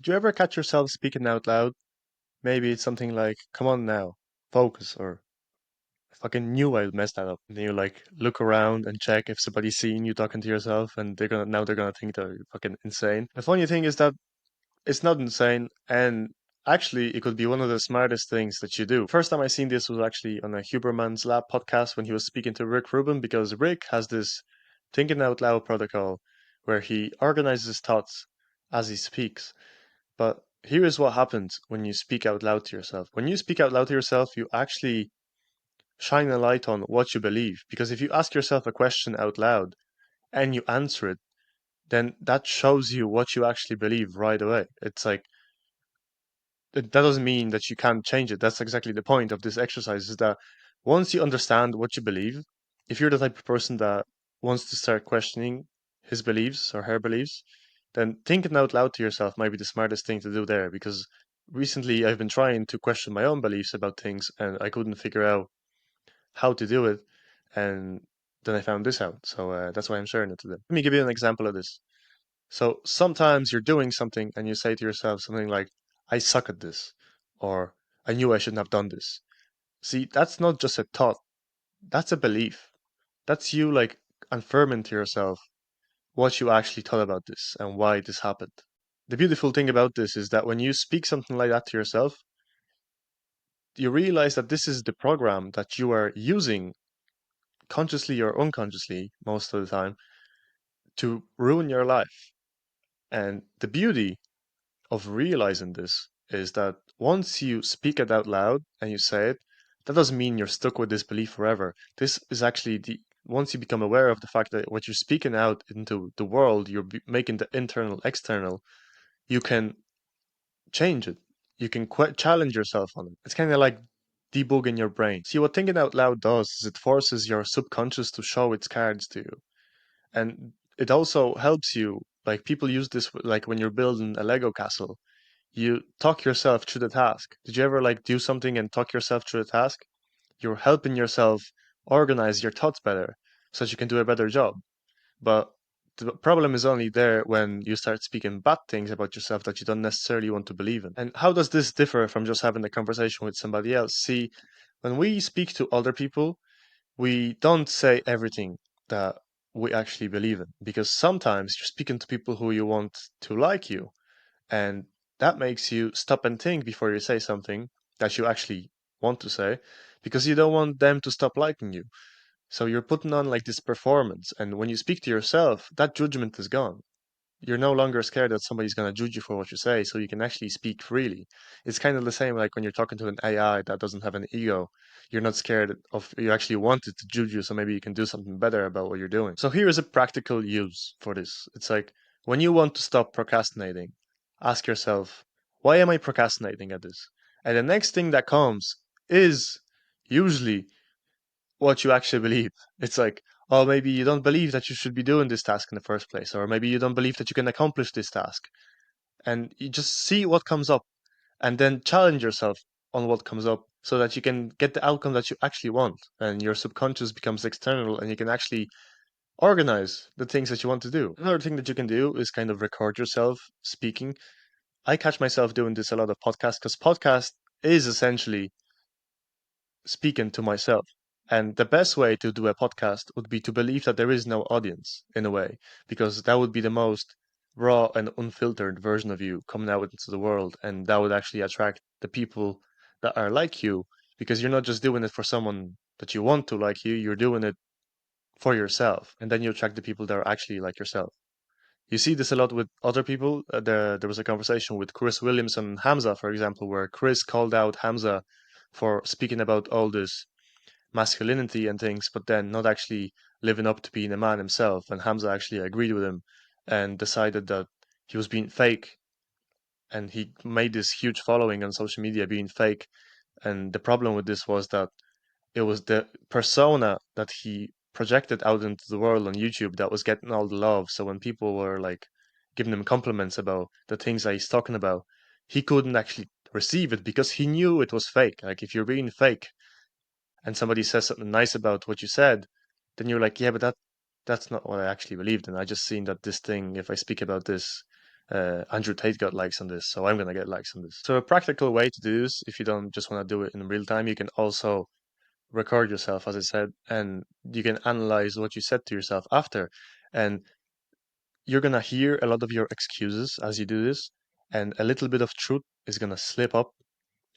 Do you ever catch yourself speaking out loud? Maybe it's something like, come on now, focus, or I fucking knew I messed that up. And then you like look around and check if somebody's seeing you talking to yourself and they're gonna think that you're fucking insane. The funny thing is that it's not insane, and actually it could be one of the smartest things that you do. First time I seen this was actually on a Huberman's Lab podcast when he was speaking to Rick Rubin, because Rick has this thinking out loud protocol where he organizes his thoughts as he speaks. But here is what happens when you speak out loud to yourself. When you speak out loud to yourself, you actually shine a light on what you believe. Because if you ask yourself a question out loud and you answer it, then that shows you what you actually believe right away. It's like that doesn't mean that you can't change it. That's exactly the point of this exercise, is that once you understand what you believe, if you're the type of person that wants to start questioning his beliefs or her beliefs, then thinking out loud to yourself might be the smartest thing to do there. Because recently I've been trying to question my own beliefs about things and I couldn't figure out how to do it. And then I found this out. So that's why I'm sharing it today. Let me give you an example of this. So sometimes you're doing something and you say to yourself something like, I suck at this, or I knew I shouldn't have done this. See, that's not just a thought, that's a belief. That's you like affirming to yourself what you actually thought about this and why this happened. The beautiful thing about this is that when you speak something like that to yourself, you realize that this is the program that you are using consciously or unconsciously most of the time to ruin your life. And the beauty of realizing this is that once you speak it out loud and you say it, that doesn't mean you're stuck with this belief forever. This is actually the once you become aware of the fact that what you're speaking out into the world, making the internal external, you can change it. You can challenge yourself on it. It's kind of like debugging your brain. See, what thinking out loud does is it forces your subconscious to show its cards to you. And it also helps you, like people use this like when you're building a Lego castle, you talk yourself through the task. Did you ever like do something and talk yourself through the task? You're helping yourself organize your thoughts better so that you can do a better job. But the problem is only there when you start speaking bad things about yourself that you don't necessarily want to believe in. And how does this differ from just having a conversation with somebody else? See, when we speak to other people, we don't say everything that we actually believe in, because sometimes you're speaking to people who you want to like you, and that makes you stop and think before you say something that you actually want to say, because you don't want them to stop liking you. So you're putting on like this performance. And when you speak to yourself, that judgment is gone. You're no longer scared that somebody's going to judge you for what you say, so you can actually speak freely. It's kind of the same like when you're talking to an AI that doesn't have an ego. You're not scared of, you actually want it to judge you, so maybe you can do something better about what you're doing. So here is a practical use for this. It's like when you want to stop procrastinating, ask yourself, why am I procrastinating at this? And the next thing that comes is usually what you actually believe. It's like, oh, maybe you don't believe that you should be doing this task in the first place, or maybe you don't believe that you can accomplish this task. And you just see what comes up and then challenge yourself on what comes up so that you can get the outcome that you actually want. And your subconscious becomes external and you can actually organize the things that you want to do. Another thing that you can do is kind of record yourself speaking. I catch myself doing this a lot of podcasts because podcast is essentially speaking to myself. And the best way to do a podcast would be to believe that there is no audience in a way, because that would be the most raw and unfiltered version of you coming out into the world. And that would actually attract the people that are like you, because you're not just doing it for someone that you want to like you, you're doing it for yourself. And then you attract the people that are actually like yourself. You see this a lot with other people. There was a conversation with Chris Williams and Hamza, for example, where Chris called out Hamza for speaking about all this masculinity and things, but then not actually living up to being a man himself. And Hamza actually agreed with him and decided that he was being fake. And he made this huge following on social media being fake. And the problem with this was that it was the persona that he projected out into the world on YouTube that was getting all the love. So when people were like giving him compliments about the things that he's talking about, he couldn't actually receive it because he knew it was fake. Like if you're being fake and somebody says something nice about what you said, then you're like, yeah, but that's not what I actually believed in. I just seen that this thing, if I speak about this, Andrew Tate got likes on this, so I'm gonna get likes on this. So a practical way to do this, if you don't just want to do it in real time, you can also record yourself, as I said, and you can analyze what you said to yourself after. And you're gonna hear a lot of your excuses as you do this, and a little bit of truth is gonna slip up,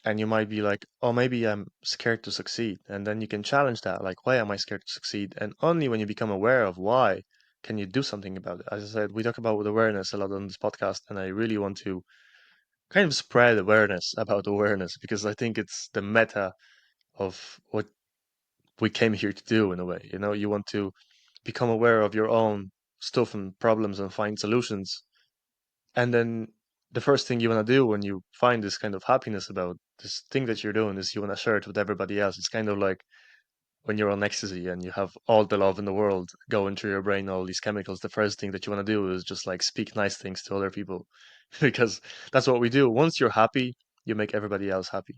and you might be like, oh, maybe I'm scared to succeed. And then you can challenge that, like, why am I scared to succeed? And only when you become aware of why can you do something about it. As I said, we talk about awareness a lot on this podcast, and I really want to kind of spread awareness about awareness because I think it's the meta of what we came here to do in a way. You know, you want to become aware of your own stuff and problems and find solutions. And then the first thing you want to do when you find this kind of happiness about this thing that you're doing is you want to share it with everybody else. It's kind of like when you're on ecstasy and you have all the love in the world going through your brain, all these chemicals. The first thing that you want to do is just like speak nice things to other people because that's what we do. Once you're happy, you make everybody else happy.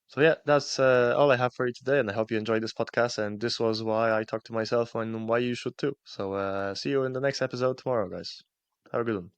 So yeah, that's all I have for you today, and I hope you enjoyed this podcast. And this was why I talked to myself and why you should too. So see you in the next episode tomorrow, guys. Have a good one.